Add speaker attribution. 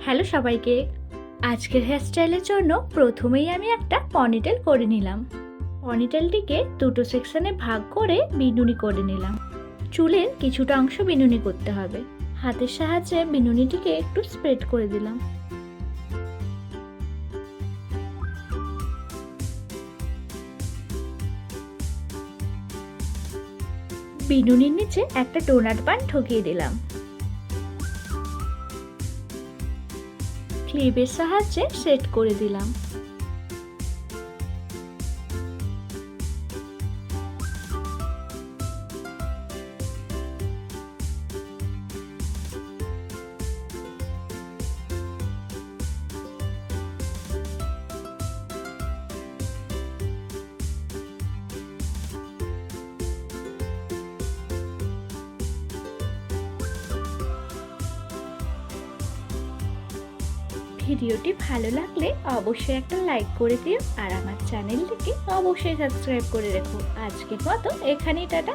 Speaker 1: Hello সবাইকে। আজকের হেয়ারস্টাইলের জন্য প্রথমেই আমি একটা পনিটেল করে নিলাম। পনিটেলটিকে দুটো সেকশনে ভাগ করে বিনুনি করে নিলাম। চুলের কিছুটা অংশ বিনুনি করতে হবে। হাতের সাহায্যে বিনুনিটিকে একটু স্প্রেড করে দিলাম। বিনুনির নিচে একটা ডোনাট বান ঠকিয়ে দিলাম। ক্লিপের সাহায্যে সেট করে দিলাম। ভিডিওটি ভালো লাগলে অবশ্যই একটা লাইক করে দিও আর আমার চ্যানেলটিকে অবশ্যই সাবস্ক্রাইব করে রেখো। আজকের মতো এখানেই টাটা।